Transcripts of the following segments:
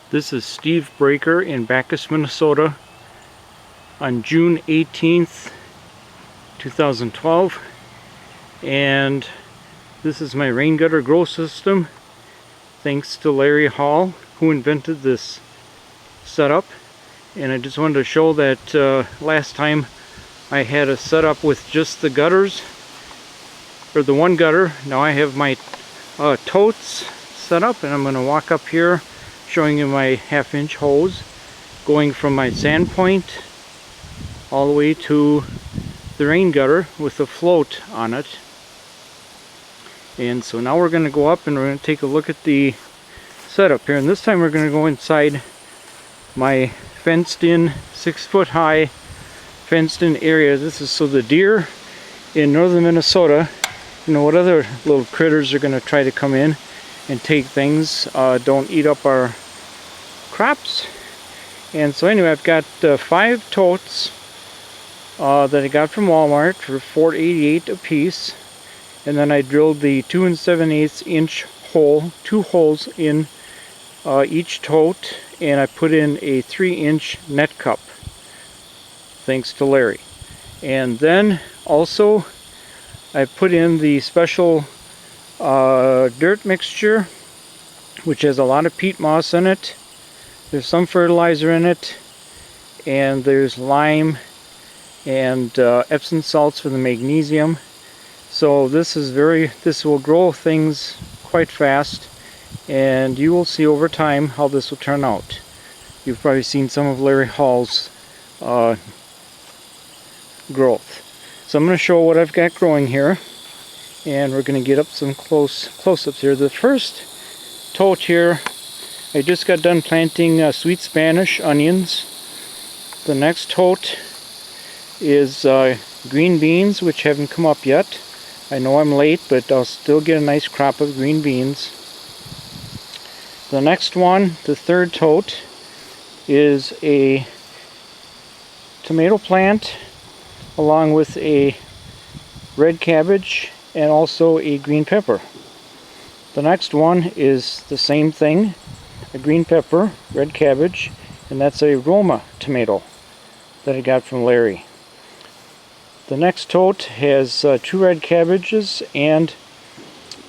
This is Steve Breaker in Backus, Minnesota on June 18th, 2012. And this is my rain gutter grow system, thanks to Larry Hall, who invented this setup. And I just wanted to show that last time I had a setup with just the gutters, or the one gutter. Now I have my totes set up, and I'm going to walk up here showing you my 1/2-inch hose going from my sand point all the way to the rain gutter with a float on it. And so now we're going to go up and we're going to take a look at the setup here, and this time we're going to go inside my fenced in 6-foot high fenced in area. This is so the deer in northern Minnesota, you know, what other little critters are going to try to come in and take things, don't eat up our crops. And so anyway, I've got 5 totes that I got from Walmart for $4.88 a piece, and then I drilled the 2 7/8 inch hole, 2 holes in each tote, and I put in a 3-inch net cup, thanks to Larry. And then also I put in the special dirt mixture, which has a lot of peat moss in it. There's some fertilizer in it, and there's lime and Epsom salts for the magnesium. So this will grow things quite fast, and you will see over time how this will turn out. You've probably seen some of Larry Hall's growth. So I'm going to show what I've got growing here, and we're going to get up some close-ups here. The first tote here, I just got done planting sweet Spanish onions. The next tote is green beans, which haven't come up yet. I know I'm late, but I'll still get a nice crop of green beans. The next one, the third tote, is a tomato plant along with a red cabbage and also a green pepper. The next one is the same thing, a green pepper, red cabbage, and that's a Roma tomato that I got from Larry. The next tote has 2 red cabbages and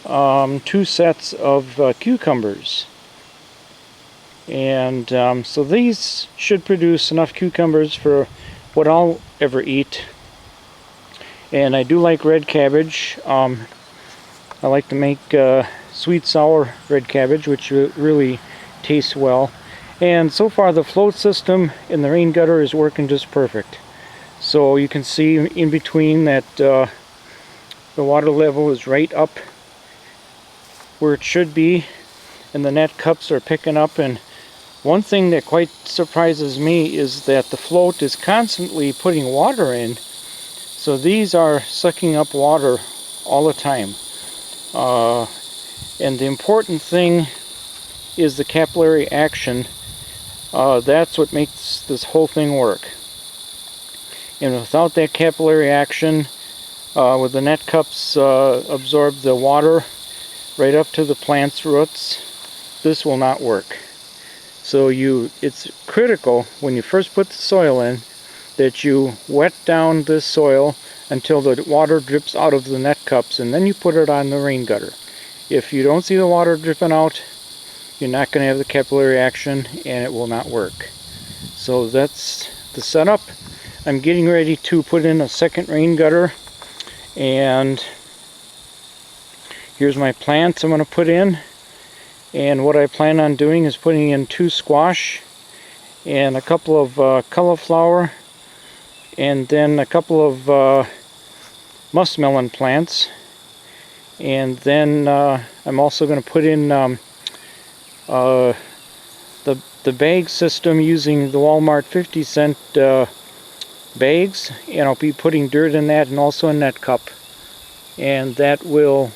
2 sets of cucumbers. And so these should produce enough cucumbers for what I'll ever eat. And I do like red cabbage. I like to make sweet sour red cabbage, which really tastes well. And so far the float system in the rain gutter is working just perfect. So you can see in between that the water level is right up where it should be, and the net cups are picking up. And one thing that quite surprises me is that the float is constantly putting water in. So these are sucking up water all the time. And the important thing is the capillary action. That's what makes this whole thing work. And without that capillary action, where the net cups absorb the water right up to the plant's roots, this will not work. So it's critical when you first put the soil in that you wet down this soil until the water drips out of the net cups, and then you put it on the rain gutter. If you don't see the water dripping out, you're not going to have the capillary action, and it will not work. So that's the setup. I'm getting ready to put in a second rain gutter, and here's my plants I'm going to put in. And what I plan on doing is putting in 2 squash and a couple of cauliflower, and then a couple of muskmelon plants. And then I'm also going to put in the bag system using the Walmart 50-cent bags, and I'll be putting dirt in that and also a net cup. And that will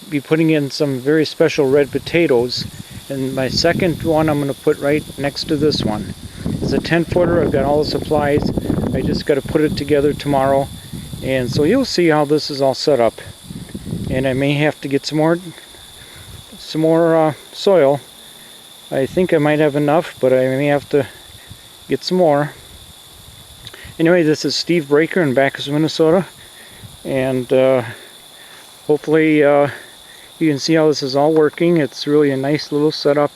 be putting in some very special red potatoes. And my second one I'm going to put right next to this one. It's a 10-footer. I've got all the supplies. I just got to put it together tomorrow. And so you'll see how this is all set up. And I may have to get some more soil I think I might have enough, but I may have to get some more. Anyway, this is Steve Breaker in Backus, Minnesota, and hopefully you can see how this is all working. It's really a nice little setup.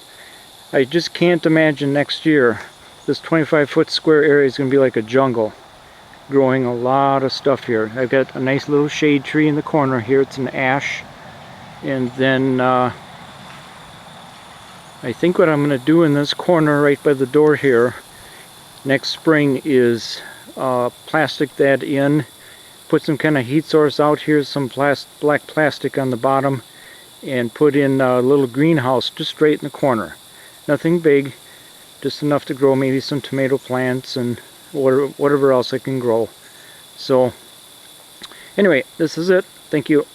I just can't imagine next year this 25-foot square area is going to be like a jungle, growing a lot of stuff here. I've got a nice little shade tree in the corner here. It's an ash. And then I think what I'm going to do in this corner right by the door here next spring is plastic that in, put some kind of heat source out here, some black plastic on the bottom, and put in a little greenhouse just straight in the corner. Nothing big, just enough to grow maybe some tomato plants and whatever else I can grow. So anyway, this is it. Thank you.